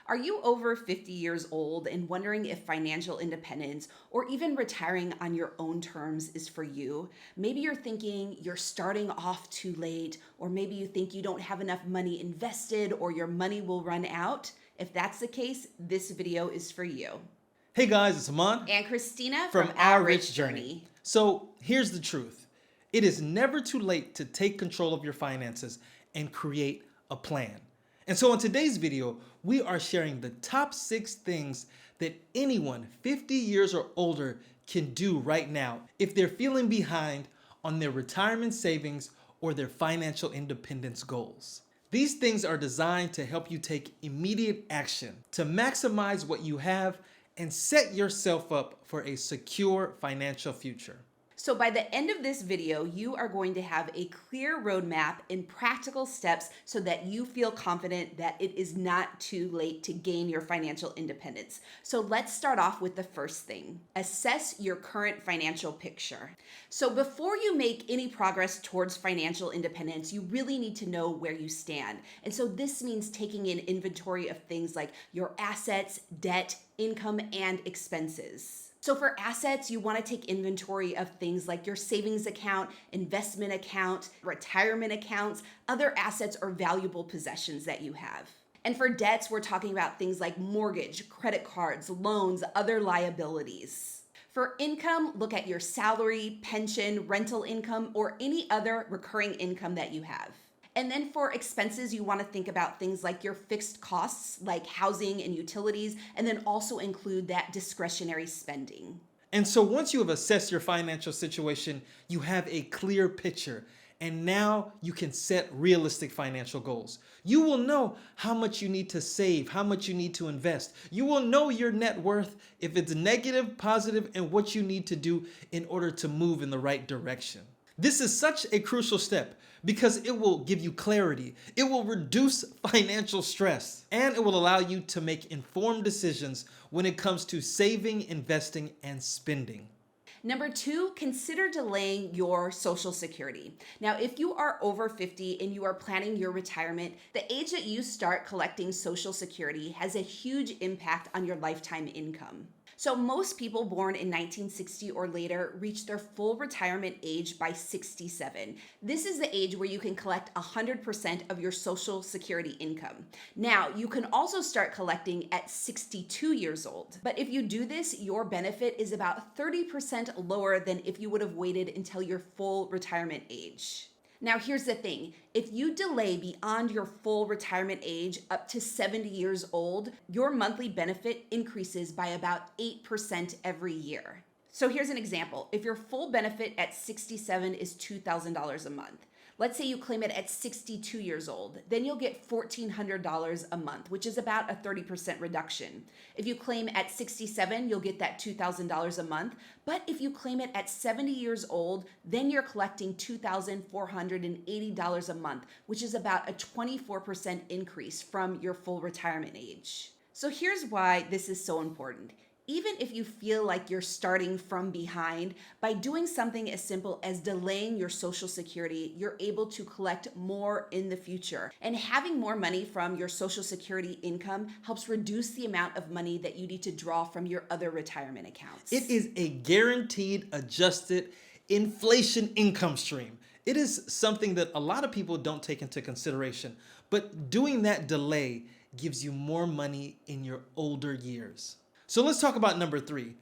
Are you over 50 years old and wondering if financial independence or even retiring on your own terms is for you? Maybe you're thinking you're starting off too late, or maybe you think you don't have enough money invested or your money will run out. If that's the case, this video is for you. Hey guys, it's Aman And Christina from Our Rich Journey. So here's the truth. It is never too late to take control of your finances and create a plan. And so in today's video, we are sharing the top 6 things that anyone 50 years or older can do right now if they're feeling behind on their retirement savings or their financial independence goals. These things are designed to help you take immediate action to maximize what you have and set yourself up for a secure financial future. So by the end of this video, you are going to have a clear roadmap and practical steps so that you feel confident that it is not too late to gain your financial independence. So let's start off with the first thing. Assess your current financial picture. So before you make any progress towards financial independence, you really need to know where you stand. And so this means taking an inventory of things like your assets, debt, income, and expenses. So for assets, you want to take inventory of things like your savings account, investment account, retirement accounts, other assets or valuable possessions that you have. And for debts, we're talking about things like mortgage, credit cards, loans, other liabilities. For income, look at your salary, pension, rental income, or any other recurring income that you have. And then for expenses, you want to think about things like your fixed costs, like housing and utilities, and then also include that discretionary spending. And so once you have assessed your financial situation, you have a clear picture. And now you can set realistic financial goals. You will know how much you need to save, how much you need to invest. You will know your net worth, if it's negative, positive, and what you need to do in order to move in the right direction. This is such a crucial step because it will give you clarity, it will reduce financial stress, and it will allow you to make informed decisions when it comes to saving, investing, and spending. Number 2, consider delaying your Social Security. Now, if you are over 50 and you are planning your retirement, the age that you start collecting Social Security has a huge impact on your lifetime income. So most people born in 1960 or later reach their full retirement age by 67. This is the age where you can collect 100% of your Social Security income. Now, you can also start collecting at 62 years old. But if you do this, your benefit is about 30% lower than if you would have waited until your full retirement age. Now, here's the thing. If you delay beyond your full retirement age up to 70 years old, your monthly benefit increases by about 8% every year. So here's an example. If your full benefit at 67 is $2,000 a month, let's say you claim it at 62 years old, then you'll get $1,400 a month, which is about a 30% reduction. If you claim at 67, you'll get that $2,000 a month. But if you claim it at 70 years old, then you're collecting $2,480 a month, which is about a 24% increase from your full retirement age. So here's why this is so important. Even if you feel like you're starting from behind, by doing something as simple as delaying your Social Security, you're able to collect more in the future. And having more money from your Social Security income helps reduce the amount of money that you need to draw from your other retirement accounts. It is a guaranteed, adjusted inflation income stream. It is something that a lot of people don't take into consideration, but doing that delay gives you more money in your older years. So let's talk about number 3.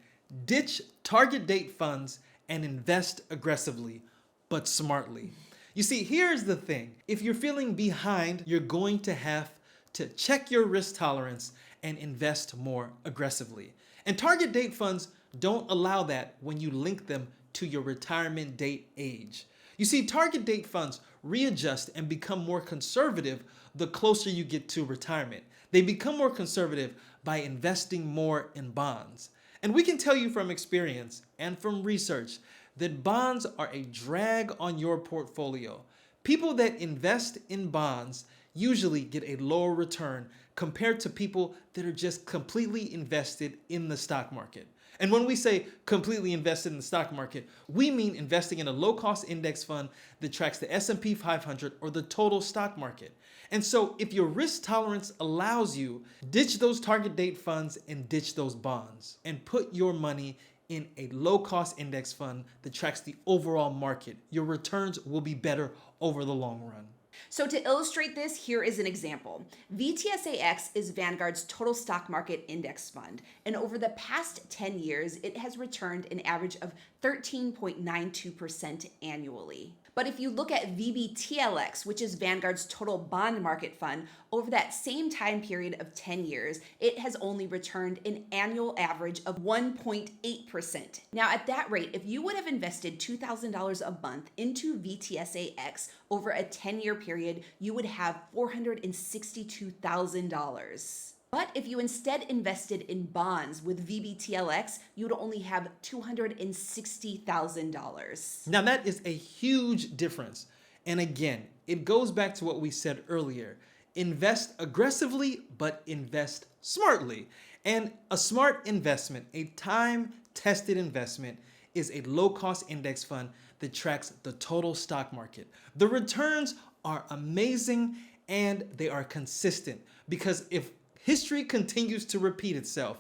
Ditch target date funds and invest aggressively, but smartly. You see, here's the thing. If you're feeling behind, you're going to have to check your risk tolerance and invest more aggressively. And target date funds don't allow that when you link them to your retirement date age. You see, target date funds readjust and become more conservative the closer you get to retirement. They become more conservative by investing more in bonds. And we can tell you from experience and from research that bonds are a drag on your portfolio. People that invest in bonds usually get a lower return compared to people that are just completely invested in the stock market. And when we say completely invested in the stock market, we mean investing in a low-cost index fund that tracks the S&P 500 or the total stock market. And so if your risk tolerance allows you, ditch those target date funds and ditch those bonds and put your money in a low-cost index fund that tracks the overall market. Your returns will be better over the long run. So to illustrate this, here is an example. VTSAX is Vanguard's total stock market index fund, and over the past 10 years, it has returned an average of 13.92% annually. But if you look at VBTLX, which is Vanguard's total bond market fund, over that same time period of 10 years, it has only returned an annual average of 1.8%. Now, at that rate, if you would have invested $2,000 a month into VTSAX over a 10-year period, you would have $462,000. But if you instead invested in bonds with VBTLX, you would only have $260,000. Now that is a huge difference. And again, it goes back to what we said earlier. Invest aggressively, but invest smartly. And a smart investment, a time-tested investment, is a low-cost index fund that tracks the total stock market. The returns are amazing and they are consistent, because if history continues to repeat itself,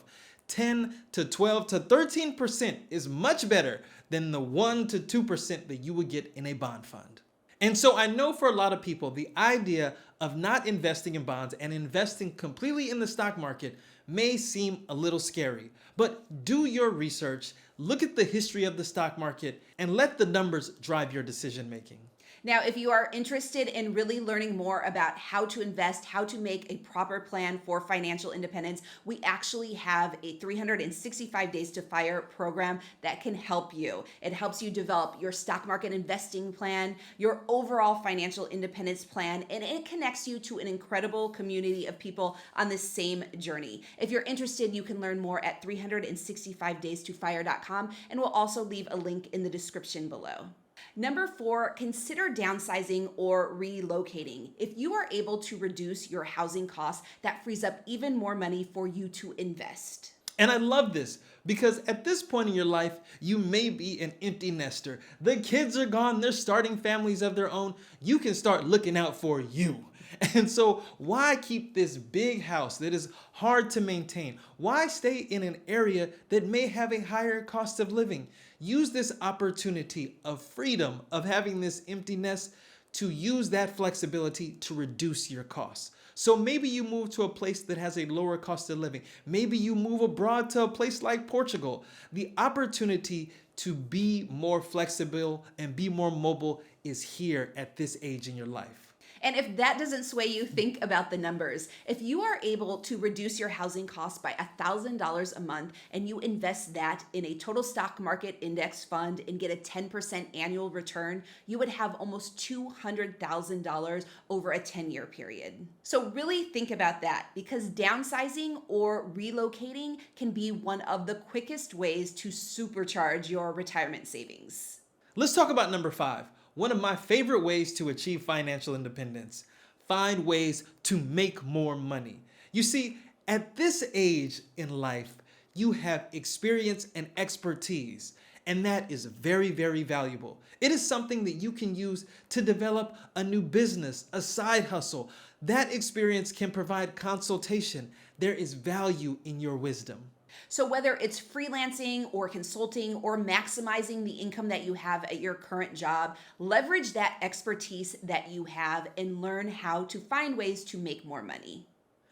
10 to 12 to 13% is much better than the 1 to 2% that you would get in a bond fund. And so I know for a lot of people, the idea of not investing in bonds and investing completely in the stock market may seem a little scary, but do your research, look at the history of the stock market, and let the numbers drive your decision making. Now, if you are interested in really learning more about how to invest, how to make a proper plan for financial independence, we actually have a 365 Days to FIRE program that can help you. It helps you develop your stock market investing plan, your overall financial independence plan, and it connects you to an incredible community of people on the same journey. If you're interested, you can learn more at 365daystofire.com, and we'll also leave a link in the description below. Number 4, consider downsizing or relocating. If you are able to reduce your housing costs, that frees up even more money for you to invest. And I love this because at this point in your life, you may be an empty nester. The kids are gone, they're starting families of their own. You can start looking out for you. And so why keep this big house that is hard to maintain? Why stay in an area that may have a higher cost of living? Use this opportunity of freedom of having this empty nest to use that flexibility to reduce your costs. So maybe you move to a place that has a lower cost of living. Maybe you move abroad to a place like Portugal. The opportunity to be more flexible and be more mobile is here at this age in your life. And if that doesn't sway you, think about the numbers. If you are able to reduce your housing costs by $1,000 a month and you invest that in a total stock market index fund and get a 10% annual return, you would have almost $200,000 over a 10-year period. So really think about that, because downsizing or relocating can be one of the quickest ways to supercharge your retirement savings. Let's talk about number 5. One of my favorite ways to achieve financial independence: find ways to make more money. You see, at this age in life, you have experience and expertise, and that is very, very valuable. It is something that you can use to develop a new business, a side hustle. That experience can provide consultation. There is value in your wisdom. So whether it's freelancing or consulting or maximizing the income that you have at your current job, leverage that expertise that you have and learn how to find ways to make more money.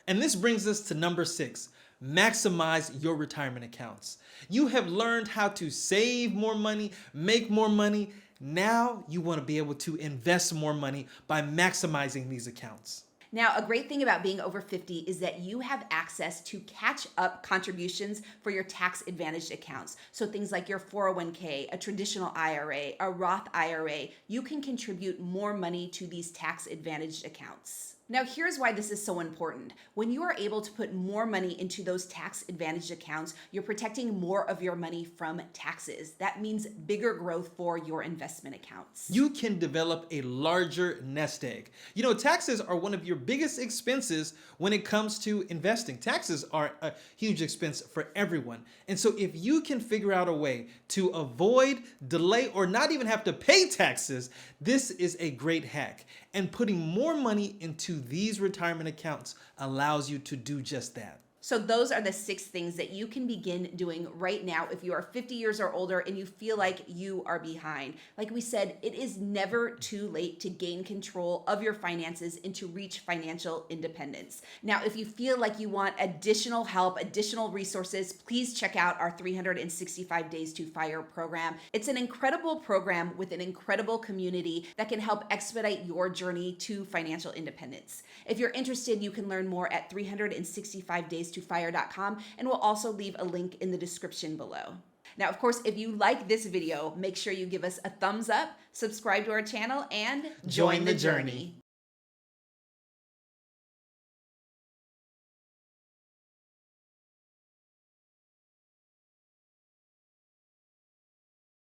And this brings us to number 6, maximize your retirement accounts. You have learned how to save more money, make more money. Now you want to be able to invest more money by maximizing these accounts. Now, a great thing about being over 50 is that you have access to catch up contributions for your tax advantaged accounts. So things like your 401k, a traditional IRA, a Roth IRA, you can contribute more money to these tax advantaged accounts. Now, here's why this is so important. When you are able to put more money into those tax advantaged accounts, you're protecting more of your money from taxes. That means bigger growth for your investment accounts. You can develop a larger nest egg. You know, taxes are one of your biggest expenses when it comes to investing. Taxes are a huge expense for everyone. And so if you can figure out a way to avoid, delay, or not even have to pay taxes, this is a great hack. And putting more money into these retirement accounts allows you to do just that. So those are the 6 things that you can begin doing right now if you are 50 years or older and you feel like you are behind. Like we said, it is never too late to gain control of your finances and to reach financial independence. Now, if you feel like you want additional help, additional resources, please check out our 365 Days to FIRE program. It's an incredible program with an incredible community that can help expedite your journey to financial independence. If you're interested, you can learn more at 365daystofire.com, and we'll also leave a link in the description below. Now, of course, if you like this video, make sure you give us a thumbs up, subscribe to our channel, and join the journey.